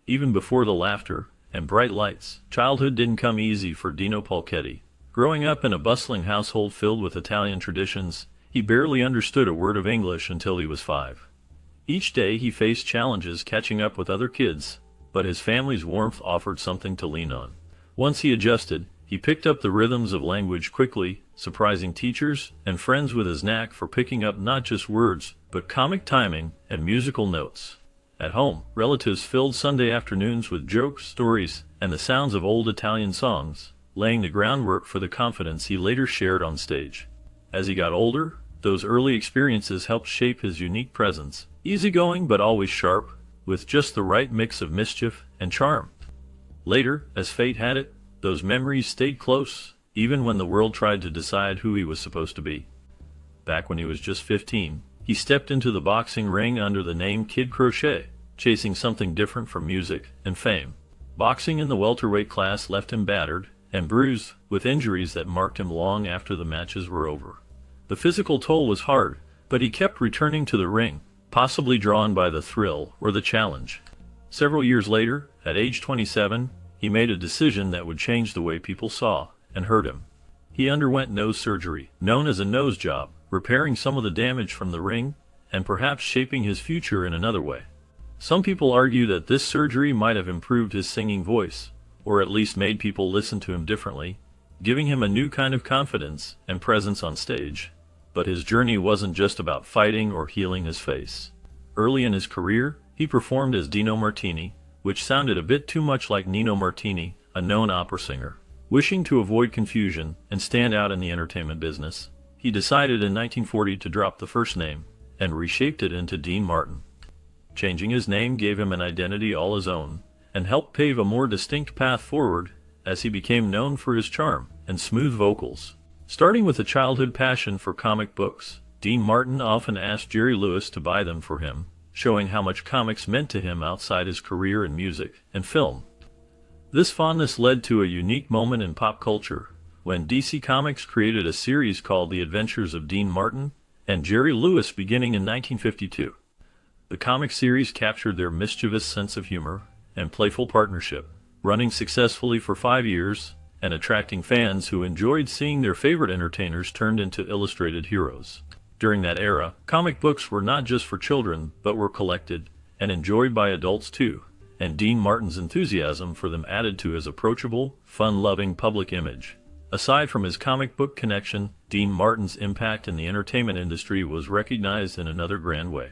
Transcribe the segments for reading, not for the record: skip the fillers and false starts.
even before the laughter and bright lights. Childhood didn't come easy for Dino Palchetti. Growing up in a bustling household filled with Italian traditions, he barely understood a word of English until he was 5. Each day he faced challenges catching up with other kids, but his family's warmth offered something to lean on. Once he adjusted, he picked up the rhythms of language quickly, surprising teachers and friends with his knack for picking up not just words, but comic timing and musical notes. At home, relatives filled Sunday afternoons with jokes, stories, and the sounds of old Italian songs, laying the groundwork for the confidence he later shared on stage. As he got older, those early experiences helped shape his unique presence, easygoing but always sharp, with just the right mix of mischief and charm. Later, as fate had it, those memories stayed close, even when the world tried to decide who he was supposed to be. Back when he was just 15, he stepped into the boxing ring under the name Kid Crochet, chasing something different from music and fame. Boxing in the welterweight class left him battered and bruised, with injuries that marked him long after the matches were over. The physical toll was hard, but he kept returning to the ring, possibly drawn by the thrill or the challenge. Several years later, at age 27, he made a decision that would change the way people saw and heard him. He underwent nose surgery, known as a nose job, repairing some of the damage from the ring and perhaps shaping his future in another way. Some people argue that this surgery might have improved his singing voice, or at least made people listen to him differently, giving him a new kind of confidence and presence on stage. But his journey wasn't just about fighting or healing his face. Early in his career, he performed as Dino Martini, which sounded a bit too much like Nino Martini, a known opera singer. Wishing to avoid confusion and stand out in the entertainment business, he decided in 1940 to drop the first name and reshaped it into Dean Martin. Changing his name gave him an identity all his own and helped pave a more distinct path forward as he became known for his charm and smooth vocals. Starting with a childhood passion for comic books, Dean Martin often asked Jerry Lewis to buy them for him, showing how much comics meant to him outside his career in music and film. This fondness led to a unique moment in pop culture, when DC Comics created a series called The Adventures of Dean Martin and Jerry Lewis beginning in 1952. The comic series captured their mischievous sense of humor and playful partnership, running successfully for 5 years and attracting fans who enjoyed seeing their favorite entertainers turned into illustrated heroes. During that era, comic books were not just for children, but were collected and enjoyed by adults too, and Dean Martin's enthusiasm for them added to his approachable, fun-loving public image. Aside from his comic book connection, Dean Martin's impact in the entertainment industry was recognized in another grand way.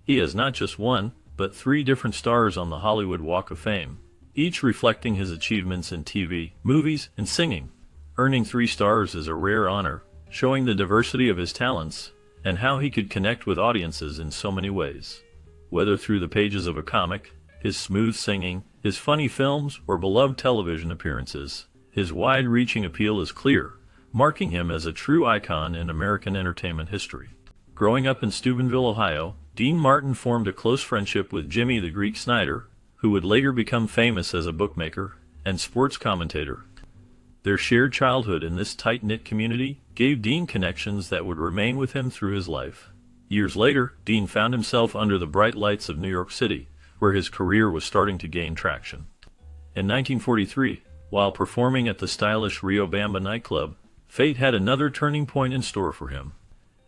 He has not just one, but 3 different stars on the Hollywood Walk of Fame, each reflecting his achievements in TV, movies, and singing. Earning 3 stars is a rare honor, showing the diversity of his talents and how he could connect with audiences in so many ways. Whether through the pages of a comic, his smooth singing, his funny films, or beloved television appearances, his wide-reaching appeal is clear, marking him as a true icon in American entertainment history. Growing up in Steubenville, Ohio, Dean Martin formed a close friendship with Jimmy the Greek Snyder, who would later become famous as a bookmaker and sports commentator. Their shared childhood in this tight-knit community gave Dean connections that would remain with him through his life. Years later, Dean found himself under the bright lights of New York City, where his career was starting to gain traction. In 1943, while performing at the stylish Rio Bamba nightclub, fate had another turning point in store for him.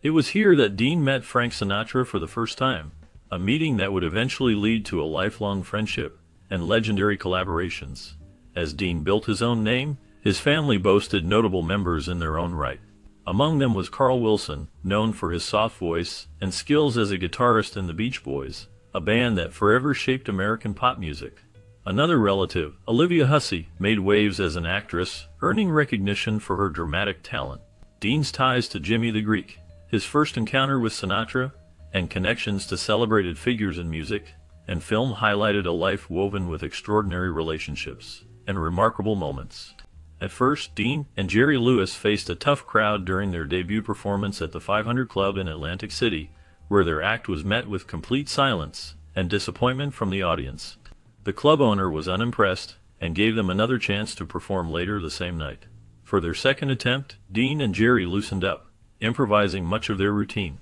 It was here that Dean met Frank Sinatra for the first time, a meeting that would eventually lead to a lifelong friendship and legendary collaborations. As Dean built his own name, his family boasted notable members in their own right. Among them was Carl Wilson, known for his soft voice and skills as a guitarist in the Beach Boys, a band that forever shaped American pop music. Another relative, Olivia Hussey, made waves as an actress, earning recognition for her dramatic talent. Dean's ties to Jimmy the Greek, his first encounter with Sinatra, and connections to celebrated figures in music and film highlighted a life woven with extraordinary relationships and remarkable moments. At first, Dean and Jerry Lewis faced a tough crowd during their debut performance at the 500 Club in Atlantic City, where their act was met with complete silence and disappointment from the audience. The club owner was unimpressed and gave them another chance to perform later the same night. For their second attempt, Dean and Jerry loosened up, improvising much of their routine.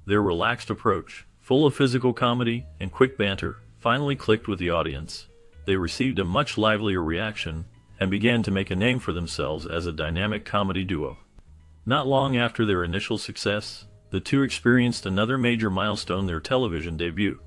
Their relaxed approach, full of physical comedy and quick banter, finally clicked with the audience, they received a much livelier reaction and began to make a name for themselves as a dynamic comedy duo. Not long after their initial success, the two experienced another major milestone, their television debut.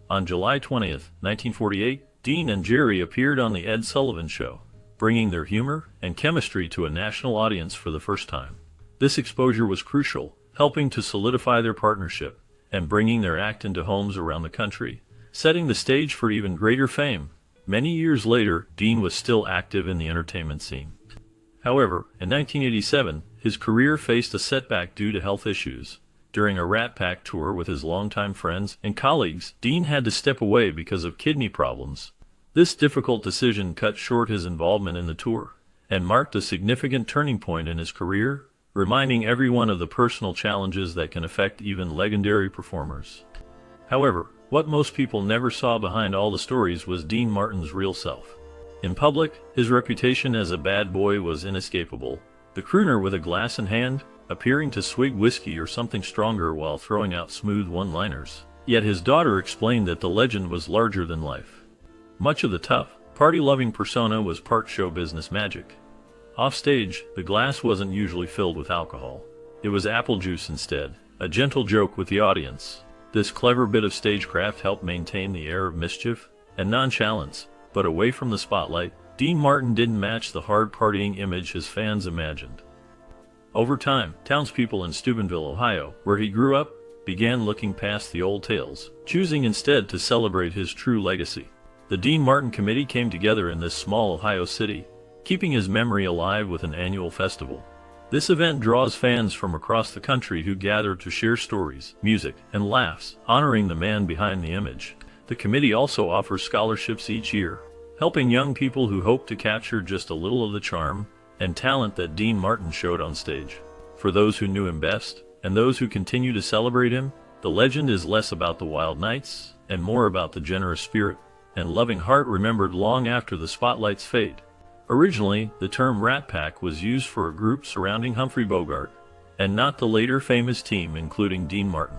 On July 20th, 1948, Dean and Jerry appeared on The Ed Sullivan Show, bringing their humor and chemistry to a national audience for the first time. This exposure was crucial, helping to solidify their partnership and bringing their act into homes around the country, setting the stage for even greater fame. Many years later, Dean was still active in the entertainment scene. However, in 1987, his career faced a setback due to health issues. During a Rat Pack tour with his longtime friends and colleagues, Dean had to step away because of kidney problems. This difficult decision cut short his involvement in the tour and marked a significant turning point in his career, reminding everyone of the personal challenges that can affect even legendary performers. However, what most people never saw behind all the stories was Dean Martin's real self. In public, his reputation as a bad boy was inescapable, the crooner with a glass in hand, appearing to swig whiskey or something stronger while throwing out smooth one-liners. Yet his daughter explained that the legend was larger than life. Much of the tough, party-loving persona was part show business magic. Offstage, the glass wasn't usually filled with alcohol. It was apple juice instead, a gentle joke with the audience. This clever bit of stagecraft helped maintain the air of mischief and nonchalance, but away from the spotlight, Dean Martin didn't match the hard-partying image his fans imagined. Over time, townspeople in Steubenville, Ohio, where he grew up, began looking past the old tales, choosing instead to celebrate his true legacy. The Dean Martin Committee came together in this small Ohio city, keeping his memory alive with an annual festival. This event draws fans from across the country who gather to share stories, music, and laughs, honoring the man behind the image. The committee also offers scholarships each year, helping young people who hope to capture just a little of the charm and talent that Dean Martin showed on stage. For those who knew him best, and those who continue to celebrate him, the legend is less about the wild nights and more about the generous spirit and loving heart remembered long after the spotlights fade. Originally, the term Rat Pack was used for a group surrounding Humphrey Bogart, and not the later famous team including Dean Martin.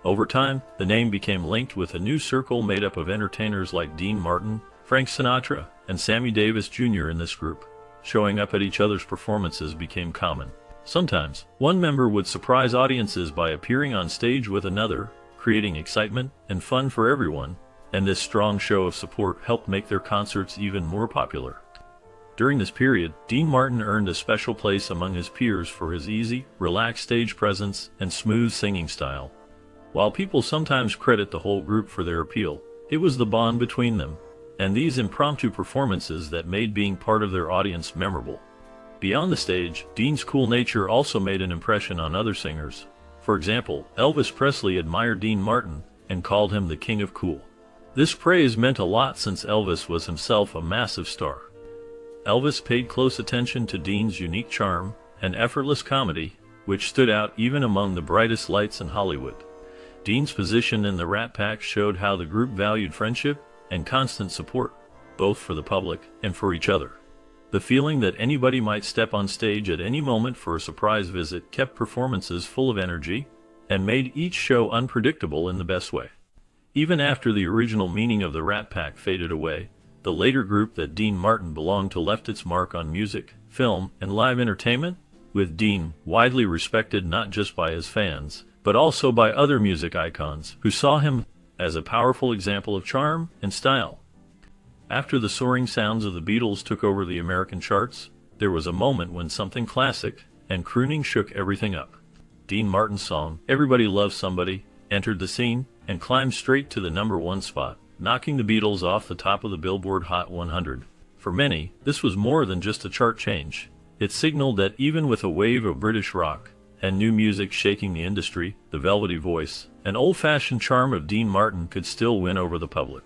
Over time, the name became linked with a new circle made up of entertainers like Dean Martin, Frank Sinatra, and Sammy Davis Jr. In this group. Showing up at each other's performances became common. Sometimes, one member would surprise audiences by appearing on stage with another, creating excitement and fun for everyone, and this strong show of support helped make their concerts even more popular. During this period, Dean Martin earned a special place among his peers for his easy, relaxed stage presence and smooth singing style. While people sometimes credit the whole group for their appeal, it was the bond between them and these impromptu performances that made being part of their audience memorable. Beyond the stage, Dean's cool nature also made an impression on other singers. For example, Elvis Presley admired Dean Martin and called him the King of Cool. This praise meant a lot since Elvis was himself a massive star. Elvis paid close attention to Dean's unique charm and effortless comedy, which stood out even among the brightest lights in Hollywood. Dean's position in the Rat Pack showed how the group valued friendship and constant support, both for the public and for each other. The feeling that anybody might step on stage at any moment for a surprise visit kept performances full of energy and made each show unpredictable in the best way. Even after the original meaning of the Rat Pack faded away, the later group that Dean Martin belonged to left its mark on music, film, and live entertainment, with Dean widely respected not just by his fans, but also by other music icons who saw him as a powerful example of charm and style. After the soaring sounds of the Beatles took over the American charts, there was a moment when something classic and crooning shook everything up. Dean Martin's song, "Everybody Loves Somebody," entered the scene and climbed straight to the #1 spot, knocking the Beatles off the top of the Billboard Hot 100. For many, this was more than just a chart change. It signaled that even with a wave of British rock and new music shaking the industry, the velvety voice and old-fashioned charm of Dean Martin could still win over the public.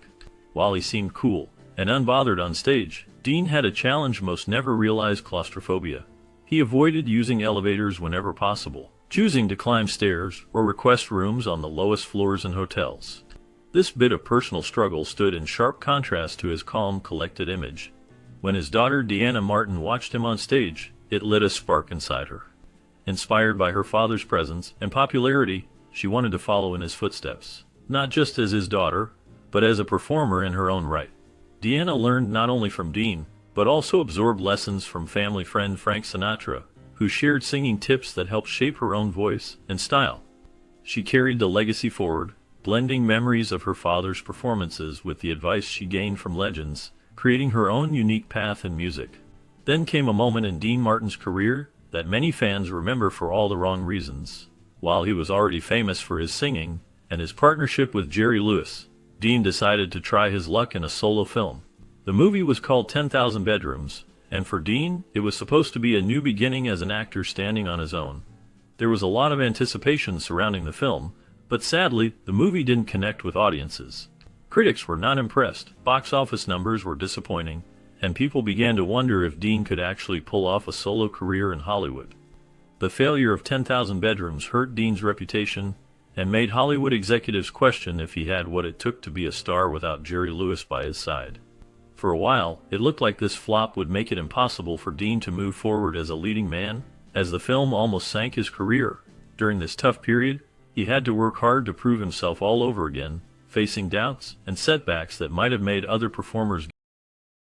While he seemed cool and unbothered on stage, Dean had a challenge most never realized: claustrophobia. He avoided using elevators whenever possible, choosing to climb stairs or request rooms on the lowest floors in hotels. This bit of personal struggle stood in sharp contrast to his calm, collected image. When his daughter Deanna Martin watched him on stage, it lit a spark inside her. Inspired by her father's presence and popularity, she wanted to follow in his footsteps, not just as his daughter, but as a performer in her own right. Deanna learned not only from Dean, but also absorbed lessons from family friend Frank Sinatra, who shared singing tips that helped shape her own voice and style. She carried the legacy forward, blending memories of her father's performances with the advice she gained from legends, creating her own unique path in music. Then came a moment in Dean Martin's career that many fans remember for all the wrong reasons. While he was already famous for his singing and his partnership with Jerry Lewis, Dean decided to try his luck in a solo film. The movie was called 10,000 Bedrooms, and for Dean, it was supposed to be a new beginning as an actor standing on his own. There was a lot of anticipation surrounding the film, but sadly, the movie didn't connect with audiences. Critics were not impressed, box office numbers were disappointing, and people began to wonder if Dean could actually pull off a solo career in Hollywood. The failure of 10,000 Bedrooms hurt Dean's reputation and made Hollywood executives question if he had what it took to be a star without Jerry Lewis by his side. For a while, it looked like this flop would make it impossible for Dean to move forward as a leading man, as the film almost sank his career. During this tough period, he had to work hard to prove himself all over again, facing doubts and setbacks that might have made other performers